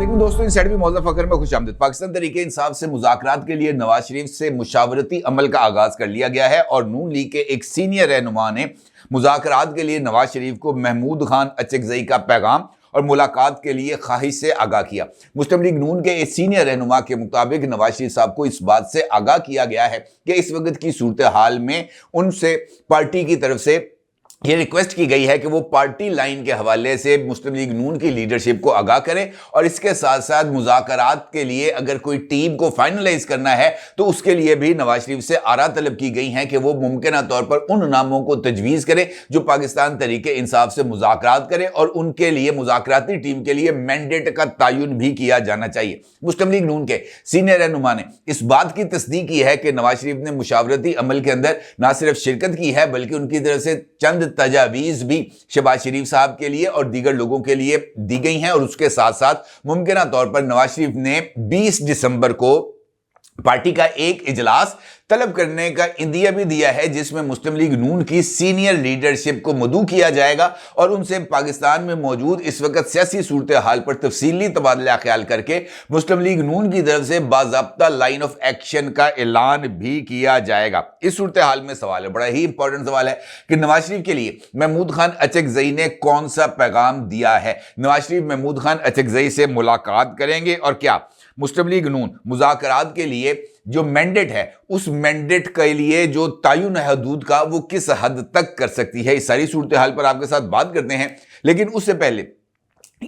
लेकिन दोस्तों इस साइड भी मौजूद फखर में खुशामदीद। पाकिस्तान तरीके इंसाफ से मुज़ाकरात के लिए नवाज शरीफ से मुशावरती अमल का आगाज कर लिया गया है और नून लीग के एक सीनियर रहनुमा ने मुज़ाकरात के लिए नवाज शरीफ को महमूद खान अचकज़ई का पैगाम और मुलाकात के लिए ख्वाहिश से आगाह किया। मुस्लिम लीग नून के एक सीनियर रहनुमा के मुताबिक नवाज शरीफ साहब को इस बात से आगाह किया गया है कि इस वक्त की सूरत हाल में उनसे पार्टी की तरफ से ये रिक्वेस्ट की गई है कि वो पार्टी लाइन के हवाले से मुस्लिम लीग नून की लीडरशिप को आगाह करें और इसके साथ साथ मुज़ाकरात के लिए अगर कोई टीम को फाइनलाइज करना है तो उसके लिए भी नवाज शरीफ से आरा तलब की गई है कि वो मुमकिन तौर पर उन नामों को तजवीज़ करें जो पाकिस्तान तरीके इंसाफ से मुज़ाकरात करें और उनके लिए मुज़ाकराती टीम के लिए मैंडेट का तयन भी किया जाना चाहिए। मुस्लिम लीग नून के सीनियर रहनुमा ने इस बात की तस्दीक की है कि नवाज शरीफ ने मुशावरती अमल के अंदर न सिर्फ शिरकत की है बल्कि उनकी तरफ से चंद तजावीज भी शहबाज शरीफ साहब के लिए और दीगर लोगों के लिए दी गई हैं और उसके साथ साथ मुमकिन तौर पर नवाज शरीफ ने 20 दिसंबर को पार्टी का एक इजलास तलब करने का इंदिया भी दिया है जिसमें मुस्लिम लीग नून की सीनियर लीडरशिप को मदऊ किया जाएगा और उनसे पाकिस्तान में मौजूद इस वक्त सियासी सूरत हाल पर तफसीली तबादला ख्याल करके मुस्लिम लीग नून की तरफ से बाज़ाब्ता लाइन ऑफ एक्शन का ऐलान भी किया जाएगा। इस सूरत हाल में सवाल है, बड़ा ही इंपॉर्टेंट सवाल है कि नवाज शरीफ के लिए महमूद खान अचकज़ई ने कौन सा पैगाम दिया है। नवाज शरीफ महमूद खान अचकज़ई से मुलाकात करेंगे और क्या मुस्लिम लीग नून मुज़ाकरात के लिए जो मैंडेट है उस मैंडेट के लिए जो तयन है हदूद का वो किस हद तक कर सकती है। इस सारी सूरत हाल पर आपके साथ बात करते हैं, लेकिन उससे पहले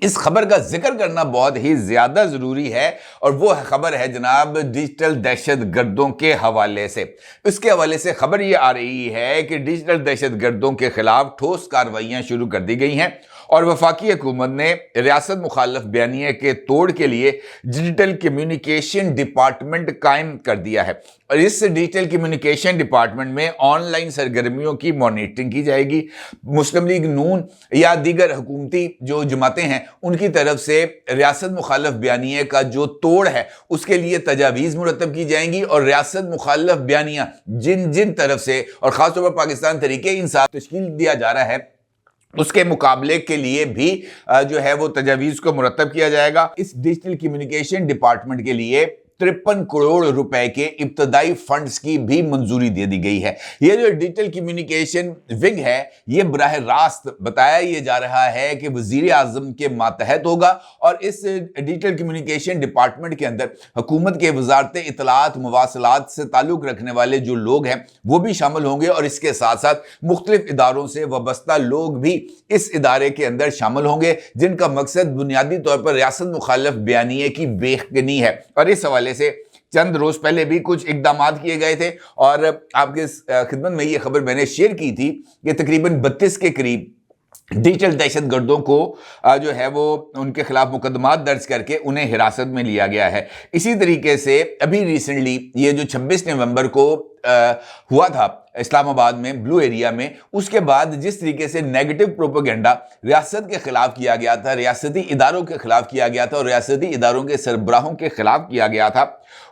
इस खबर का जिक्र करना बहुत ही ज्यादा जरूरी है और वो खबर है जनाब डिजिटल दहशत गर्दों के हवाले से। इसके हवाले से खबर ये आ रही है कि डिजिटल दहशत गर्दों के खिलाफ ठोस कार्रवाइयां शुरू कर दी गई हैं और वफाकी हुकूमत ने रियासत मुखालफ बयानिया के तोड़ के लिए डिजिटल कम्युनिकेशन डिपार्टमेंट कायम कर दिया है और इस डिजिटल कम्युनिकेशन डिपार्टमेंट में ऑनलाइन सरगर्मियों की मॉनिटरिंग की जाएगी। मुस्लिम लीग नून या दीगर हुकूमती जो जमातें हैं उनकी तरफ से रियासत मुखालफ बयानिया का जो तोड़ है उसके लिए तजावीज़ मुरतब की जाएंगी और रियासत मुखालफ बयानिया जिन जिन तरफ से और ख़ासतौर पर पाकिस्तान तरीके इंसाफ तश्कील दिया जा रहा है उसके मुकाबले के लिए भी जो है वो तजावीज़ को मुरतब किया जाएगा। इस डिजिटल कम्युनिकेशन डिपार्टमेंट के लिए 53 करोड़ रुपए के इब्तदाई फंड्स की भी मंजूरी दे दी गई है। ये जो डिजिटल कम्युनिकेशन विंग है ये बराह रास्त बताया ये जा रहा है कि वजीर आजम के मातहत होगा और इस डिजिटल कम्युनिकेशन डिपार्टमेंट के अंदर हुकूमत के वजारत इत्तलात मवासलात से ताल्लुक रखने वाले जो लोग हैं वो भी शामिल होंगे और इसके साथ साथ मुख्तलिफ इदारों से वाबस्ता लोग भी इस इदारे के अंदर शामिल होंगे जिनका मकसद बुनियादी तौर पर रियासत मुखालफ बयानिए की बेखनी है। और इस हवाले से चंद रोज पहले भी कुछ इकदाम किए गए थे और आपके खिदमत में ये खबर मैंने शेयर की थी कि तकरीबन 32 के करीब डिजिटल दहशत गर्दों को जो है वो उनके खिलाफ मुकदमात दर्ज करके उन्हें हिरासत में लिया गया है। इसी तरीके से अभी रिसेंटली ये जो 26 नवंबर को हुआ था इस्लामाबाद में ब्लू एरिया में, उसके बाद जिस तरीके से नेगेटिव प्रोपेगेंडा रियासत के खिलाफ किया गया था, रियासती इदारों के खिलाफ किया गया था और रियासती इदारों के सरबराहों के खिलाफ किया गया था,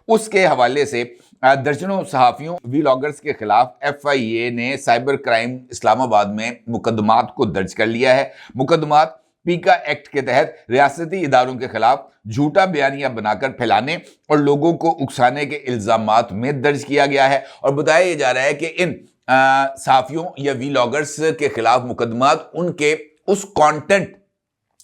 उसके हवाले से दर्जनों सहाफ़ियों व्लॉगर्स के खिलाफ FIA ने साइबर क्राइम इस्लामाबाद में मुकदमात को दर्ज कर लिया है। मुकदमात पीका एक्ट के तहत रियासती इदारों के खिलाफ झूठा बयानिया बनाकर फैलाने और लोगों को उकसाने के इल्जामात में दर्ज किया गया है और बताया जा रहा है कि इन सहाफ़ियों या व्लॉगर्स के खिलाफ मुकदमात उनके उस कंटेंट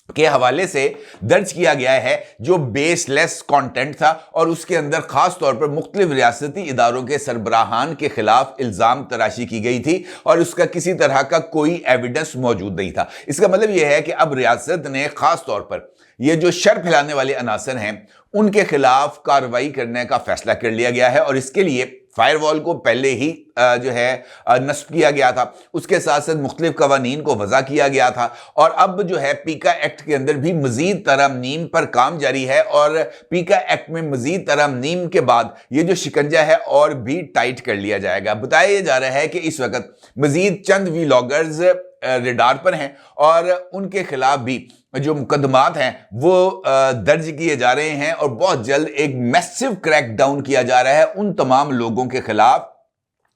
के हवाले से दर्ज किया गया है जो बेसलेस कंटेंट था और उसके अंदर खास तौर पर मुख्तलिफ रियासती इदारों के सरबराहान के खिलाफ इल्ज़ाम तराशी की गई थी और उसका किसी तरह का कोई एविडेंस मौजूद नहीं था। इसका मतलब यह है कि अब रियासत ने खास तौर पर ये जो शर फैलाने वाले अनासर हैं उनके खिलाफ कार्रवाई करने का फैसला कर लिया गया है और इसके लिए फायरवॉल को पहले ही जो है नस्ब किया गया था, उसके साथ साथ मुख्तलिफ कवानीन को वज़ा किया गया था और अब जो है पीका एक्ट के अंदर भी मजीद तरमीम पर काम जारी है और पीका एक्ट में मजीद तरमीम के बाद ये जो शिकंजा है और भी टाइट कर लिया जाएगा। बताया जा रहा है कि इस वक्त मजीद चंद व्लॉगर्स रेडार पर हैं और उनके खिलाफ भी जो मुकदमात हैं वो दर्ज किए जा रहे हैं और बहुत जल्द एक मैसिव क्रैकडाउन किया जा रहा है उन तमाम लोगों के खिलाफ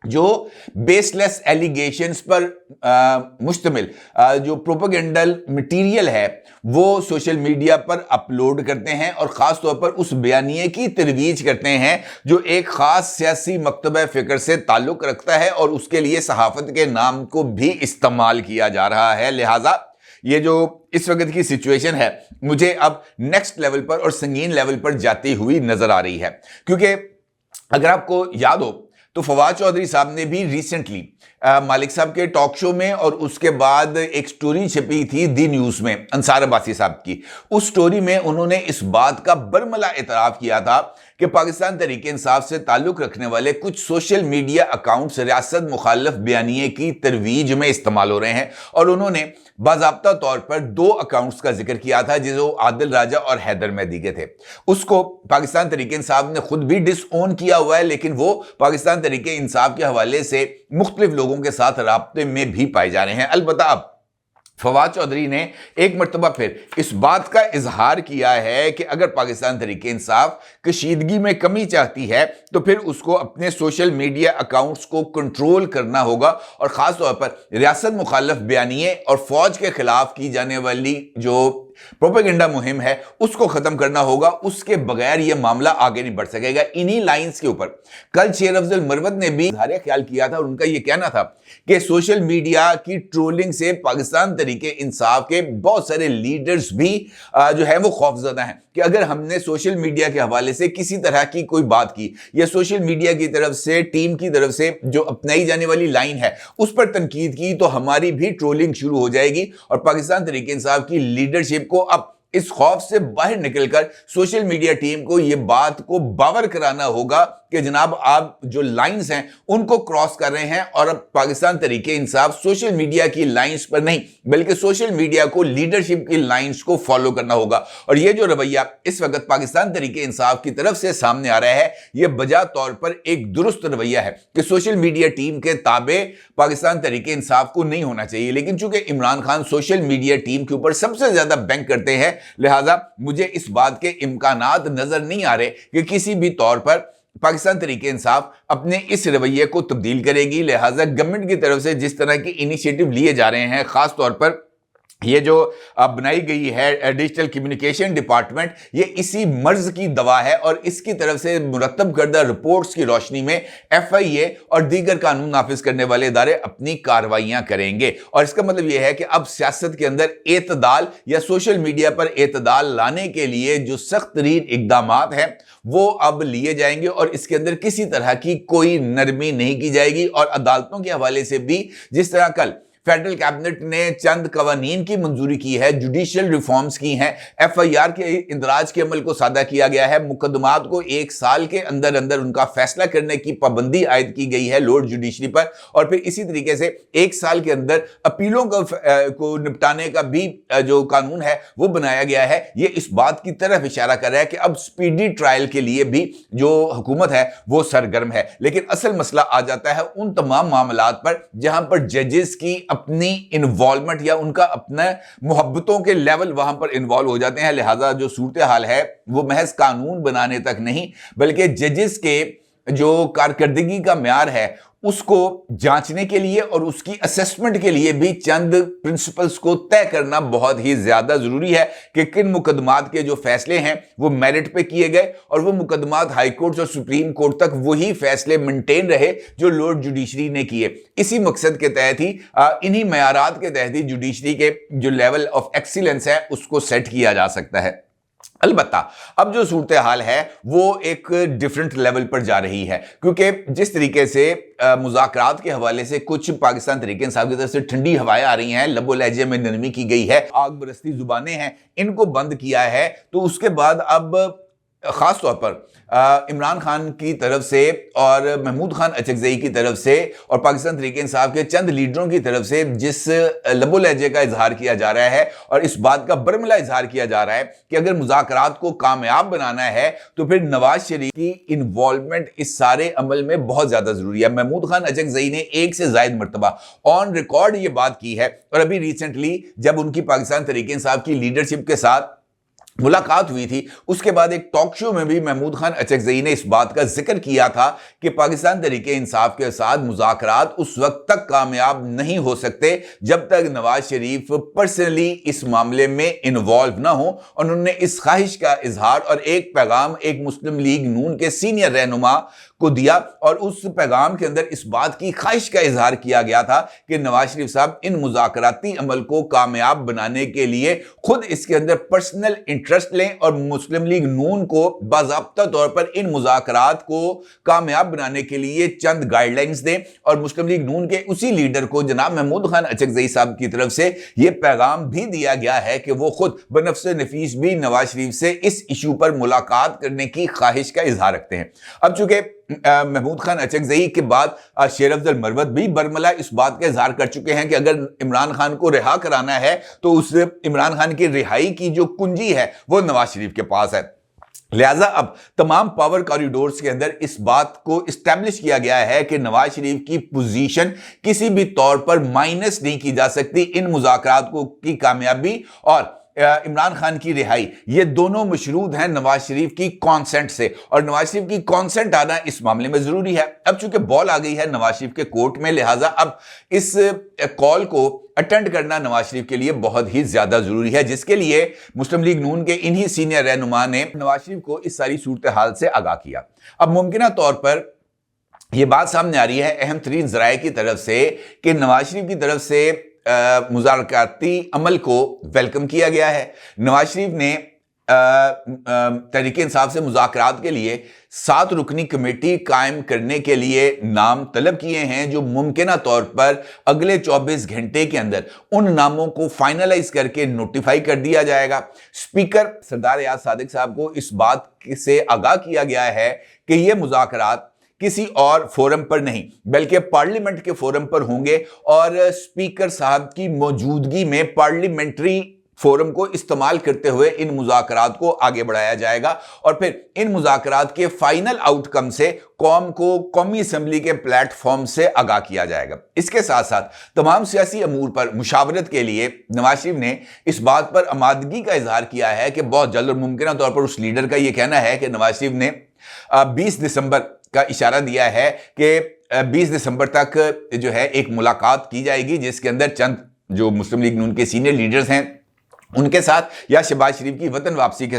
जो बेसलेस एलिगेशंस पर मुश्तमिल जो प्रोपेगेंडल मटेरियल है वो सोशल मीडिया पर अपलोड करते हैं और ख़ास तौर पर उस बयानिए की तरवीज करते हैं जो एक ख़ास सियासी मकतब फ़िक्र से ताल्लुक़ रखता है और उसके लिए सहाफ़त के नाम को भी इस्तेमाल किया जा रहा है। लिहाजा ये जो इस वक्त की सिचुएशन है मुझे अब नेक्स्ट लेवल पर और संगीन लेवल पर जाती हुई नज़र आ रही है, क्योंकि अगर आपको याद हो तो फवाद चौधरी साहब ने भी रिसेंटली मालिक साहब के टॉक शो में और उसके बाद एक स्टोरी छपी थी दी न्यूज़ में अंसार अब्बासी साहब की। उस स्टोरी में उन्होंने इस बात का बरमला इतराफ़ किया था कि पाकिस्तान तहरीक इंसाफ से ताल्लुक़ रखने वाले कुछ सोशल मीडिया अकाउंट्स रियासत मुखालिफ बयानिए की तरवीज में इस्तेमाल हो रहे हैं, और उन्होंने बाज़ाब्ता तौर पर 2 अकाउंट्स का जिक्र किया था जो आदिल राजा और हैदर मेहदी के थे। उसको पाकिस्तान तहरीक इंसाफ ने खुद भी डिसओन किया हुआ है, लेकिन वो पाकिस्तान तहरीक इंसाफ के हवाले से मुख्तलिफ लोगों के साथ राब्ते में भी पाए जा रहे हैं। अलबत्ता अब फवाद चौधरी ने एक मरतबा फिर इस बात का इजहार किया है कि अगर पाकिस्तान तहरीक इंसाफ कशीदगी में कमी चाहती है तो फिर उसको अपने सोशल मीडिया अकाउंट्स को कंट्रोल करना होगा और ख़ास तौर पर रियासत मुखालिफ बयानिए और फौज के खिलाफ की जाने वाली जो प्रोपेगेंडा मुहिम है उसको खत्म करना होगा। उसके बगैर यह मामला आगे नहीं बढ़ सकेगा। इन्हीं लाइंस के ऊपर कल शेर अफजल मरवत ने भी इज़हार ख्याल किया था और उनका यह कहना था कि सोशल मीडिया की ट्रोलिंग से पाकिस्तान तहरीक इंसाफ के बहुत सारे लीडर्स भी जो है वो खौफजदा हैं कि अगर हमने सोशल मीडिया के हवाले से किसी तरह की कोई बात की या सोशल मीडिया की तरफ से टीम की तरफ से जो अपनाई जाने वाली लाइन है उस पर तनकीद की तो हमारी भी ट्रोलिंग शुरू हो जाएगी और पाकिस्तान तहरीक इंसाफ की लीडरशिप को अब इस खौफ से बाहर निकलकर सोशल मीडिया टीम को यह बात को बावर कराना होगा कि जनाब आप जो लाइंस हैं उनको क्रॉस कर रहे हैं और अब पाकिस्तान तहरीक इंसाफ सोशल मीडिया की लाइंस पर नहीं बल्कि सोशल मीडिया को लीडरशिप की लाइंस को फॉलो करना होगा। और ये जो रवैया इस वक्त पाकिस्तान तहरीक इंसाफ की तरफ से सामने आ रहा है यह बजा तौर पर एक दुरुस्त रवैया है कि सोशल मीडिया टीम के ताबे पाकिस्तान तहरीक इंसाफ को नहीं होना चाहिए, लेकिन चूंकि Imran Khan social media team के ऊपर सबसे ज्यादा बैंक करते हैं लिहाजा मुझे इस बात के इम्कानात नजर नहीं आ रहे कि किसी भी तौर पर पाकिस्तान तहरीक इंसाफ अपने इस रवैये को तब्दील करेगी। लिहाजा गवर्नमेंट की तरफ से जिस तरह के इनिशिएटिव लिए जा रहे हैं, खास तौर पर ये जो बनाई गई है डिजिटल कम्युनिकेशन डिपार्टमेंट, ये इसी मर्ज की दवा है और इसकी तरफ से मुरतब करदा रिपोर्ट्स की रोशनी में FIA और दीगर कानून नाफिज करने वाले इदारे अपनी कार्रवाइयां करेंगे। और इसका मतलब यह है कि अब सियासत के अंदर एतदाल या सोशल मीडिया पर एतदाल लाने के लिए जो सख्त तरीन इकदामात हैं वो अब लिए जाएंगे और इसके अंदर किसी तरह की कोई नरमी नहीं की जाएगी। और अदालतों के हवाले से भी जिस तरह कल फेडरल कैबिनेट ने चंद कवानीन की मंजूरी की है, जुडिशियल रिफॉर्म्स की हैं, FIR के इंदराज के अमल को सादा किया गया है, मुकदमात को 1 साल के अंदर अंदर उनका फैसला करने की पाबंदी आयद की गई है लोअर जुडिशरी पर, और फिर इसी तरीके से 1 साल के अंदर अपीलों को निपटाने का भी जो कानून है वो बनाया गया है। ये इस बात की तरफ इशारा कर रहा है कि अब स्पीडी ट्रायल के लिए भी जो हुकूमत है वो सरगर्म है। लेकिन असल मसला आ जाता है उन तमाम मामलात पर जहां पर जजेस की अपनी इन्वॉल्वमेंट या उनका अपना मोहब्बतों के लेवल वहां पर इन्वॉल्व हो जाते हैं। लिहाजा जो सूरत हाल है वो महज कानून बनाने तक नहीं बल्कि जजेस के जो कारकर्दगी का म्यार है उसको जांचने के लिए और उसकी असेसमेंट के लिए भी चंद प्रिंसिपल्स को तय करना बहुत ही ज्यादा जरूरी है कि किन मुकदमात के जो फैसले हैं वो मेरिट पे किए गए और वो मुकदमात हाई कोर्ट और सुप्रीम कोर्ट तक वही फैसले मेंटेन रहे जो लोअर जुडिशरी ने किए। इसी मकसद के तहत ही इन्हीं मयारात के तहत ही जुडिशरी के जो लेवल ऑफ एक्सीलेंस है उसको सेट किया जा सकता है। अलबत्ता अब जो सूरत हाल है वो एक डिफरेंट लेवल पर जा रही है, क्योंकि जिस तरीके से मुज़ाकरात के हवाले से कुछ पाकिस्तान तहरीक इंसाफ की तरफ से ठंडी हवाएं आ रही हैं, लबो लहजे में नरमी की गई है, आग बरसती जुबानें हैं, इनको बंद किया है, तो उसके बाद अब खास तौर पर इमरान खान की तरफ से और महमूद खान अचकज़ई की तरफ से और पाकिस्तान तहरीक इंसाफ के चंद लीडरों की तरफ से जिस लबो लहजे का इजहार किया जा रहा है और इस बात का बरमला इजहार किया जा रहा है कि अगर मुज़ाकरात को कामयाब बनाना है तो फिर नवाज शरीफ की इन्वॉल्वमेंट इस सारे अमल में बहुत ज़्यादा ज़रूरी है। महमूद खान अचकज़ई ने 1 से ज़ायद मरतबा ऑन रिकॉर्ड ये बात की है और अभी रिसेंटली जब उनकी पाकिस्तान तहरीक इंसाफ की लीडरशिप के साथ मुलाकात हुई थी, उसके बाद एक टॉक शो में भी महमूद खान अचकज़ई ने इस बात का जिक्र किया था कि पाकिस्तान तहरीके इंसाफ के साथ मुज़ाकरात उस वक्त तक कामयाब नहीं हो सकते जब तक नवाज शरीफ पर्सनली इस मामले में इन्वॉल्व ना हो। उन्होंने इस ख्वाहिश का इजहार और एक पैगाम एक मुस्लिम लीग नून के सीनियर रहनुमा को दिया, और उस पैगाम के अंदर इस बात की ख्वाहिश का इजहार किया गया था कि नवाज शरीफ साहब इन मुज़ाकराती अमल को कामयाब बनाने के लिए खुद इसके अंदर पर्सनल इंटरेस्ट लें और मुस्लिम लीग नून को बाज़ाब्ता तौर पर इन मुज़ाकरात को कामयाब बनाने के लिए चंद गाइडलाइंस दें। और मुस्लिम लीग नून के उसी लीडर को जनाब महमूद खान अचकज़ई साहब की तरफ से यह पैगाम भी दिया गया है कि वो खुद बनफ्से नफीस भी नवाज शरीफ से इस इशू पर मुलाकात करने की ख्वाहिश का इजहार रखते हैं। अब चूंकि महमूद खान अचकज़ई के बाद शेर अफजल मरवत भी बरमला इस बात का इजहार कर चुके हैं कि अगर इमरान खान को रिहा कराना है तो उस इमरान खान की रिहाई की जो कुंजी है वो नवाज शरीफ के पास है। लिहाजा अब तमाम पावर कॉरिडोर्स के अंदर इस बात को इस्टेब्लिश किया गया है कि नवाज शरीफ की पोजीशन किसी भी तौर पर माइनस नहीं की जा सकती इन मुज़ाकरात को की कामयाबी और इमरान खान की रिहाई, ये दोनों मशरूत हैं नवाज शरीफ की कॉन्सेंट से, और नवाज शरीफ की कॉन्सेंट आना इस मामले में जरूरी है। अब चूंकि बॉल आ गई है नवाज शरीफ के कोर्ट में, लिहाजा अब इस कॉल को अटेंड करना नवाज शरीफ के लिए बहुत ही ज्यादा जरूरी है, जिसके लिए मुस्लिम लीग नून के इन्हीं सीनियर रहनुमा ने नवाज शरीफ को इस सारी सूरत हाल से आगाह किया। अब मुमकिन तौर पर यह बात सामने आ रही है अहम तरीन जराए की तरफ से कि नवाज शरीफ की तरफ से मुज़ाकराती अमल को वेलकम किया गया है। नवाज शरीफ ने तहरीके इंसाफ से मुज़ाकरात के लिए 7 रुकनी कमेटी कायम करने के लिए नाम तलब किए हैं, जो मुमकिन तौर पर अगले 24 घंटे के अंदर उन नामों को फाइनलाइज करके नोटिफाई कर दिया जाएगा। स्पीकर सरदार याद सादिक साहब को इस बात से आगाह किया गया है कि यह मुज़ाकरात किसी और फोरम पर नहीं बल्कि पार्लियामेंट के फोरम पर होंगे, और स्पीकर साहब की मौजूदगी में पार्लियामेंट्री फोरम को इस्तेमाल करते हुए इन मुज़ाकरात को आगे बढ़ाया जाएगा, और फिर इन मुज़ाकरात के फाइनल आउटकम से कौम को कौमी असम्बली के प्लेटफॉर्म से आगाह किया जाएगा। इसके साथ साथ तमाम सियासी अमूर पर मुशावरत के लिए नवाज शरीफ ने इस बात पर आमादगी का इजहार किया है कि बहुत जल्द, और मुमकिन तौर पर उस लीडर का यह कहना है कि नवाज शरीफ ने 20 दिसंबर का इशारा दिया है कि 20 दिसंबर तक जो है एक मुलाकात की जाएगी, जिसके अंदर चंद जो मुस्लिम लीग नून के सीनियर लीडर्स हैं उनके साथ या शहबाज शरीफ की वतन वापसी के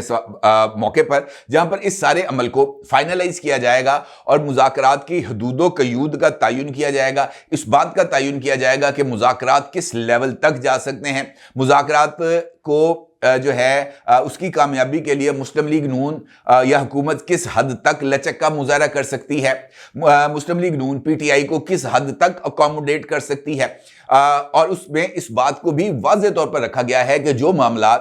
मौके पर, जहां पर इस सारे अमल को फाइनलाइज किया जाएगा और मुज़ाकरात की हदूदो कयूद का तयन किया जाएगा। इस बात का तयन किया जाएगा कि मुज़ाकरात किस लेवल तक जा सकते हैं, मुज़ाकरात को जो है उसकी कामयाबी के लिए मुस्लिम लीग नून या हुकूमत किस हद तक लचक का मुजाहरा कर सकती है, मुस्लिम लीग नून पीटीआई को किस हद तक अकोमोडेट कर सकती है, और उसमें इस बात को भी वाज़ेह तौर पर रखा गया है कि जो मामला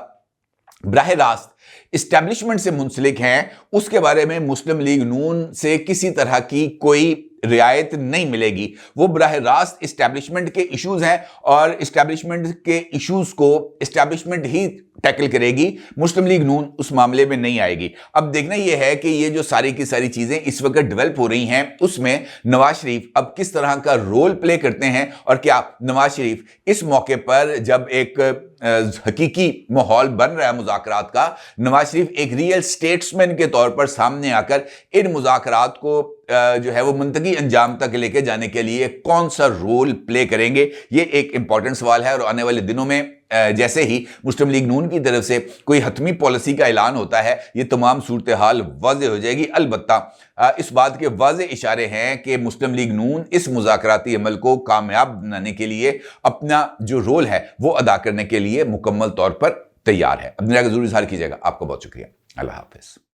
बराह रास्त इस्टेब्लिशमेंट से मुंसलिक हैं उसके बारे में मुस्लिम लीग नून से किसी तरह की कोई रियायत नहीं मिलेगी। वो बराह रास्त इस्टेब्लिशमेंट के इश्यूज हैं और इस्टेब्लिशमेंट के इश्यूज को इस्टेब्लिशमेंट ही टैकल करेगी, मुस्लिम लीग नून उस मामले में नहीं आएगी। अब देखना यह है कि ये जो सारी की सारी चीजें इस वक्त डेवलप हो रही हैं उसमें नवाज शरीफ अब किस तरह का रोल प्ले करते हैं, और क्या नवाज शरीफ इस मौके पर जब एक हकीकी माहौल बन रहा है मुज़ाकरात का, नवाज शरीफ एक रियल स्टेट्समैन के तौर पर सामने आकर इन मुज़ाकरात को जो है वो मुंतकी अंजाम तक लेके जाने के लिए कौन सा रोल प्ले करेंगे, ये एक इंपॉर्टेंट सवाल है। और आने वाले दिनों में जैसे ही मुस्लिम लीग नून की तरफ से कोई हतमी पॉलिसी का ऐलान होता है ये तमाम सूरत हाल वाज़ेह हो जाएगी। अलबत्ता इस बात के वाज़ेह इशारे हैं कि मुस्लिम लीग नून इस मुज़ाकराती अमल को कामयाब बनाने के लिए अपना जो रोल है वो अदा करने के लिए मुकम्मल तौर पर तैयार है। अपने जरूर इज़हार कीजिएगा। आपका बहुत शुक्रिया। अल्लाह हाफ़िज़।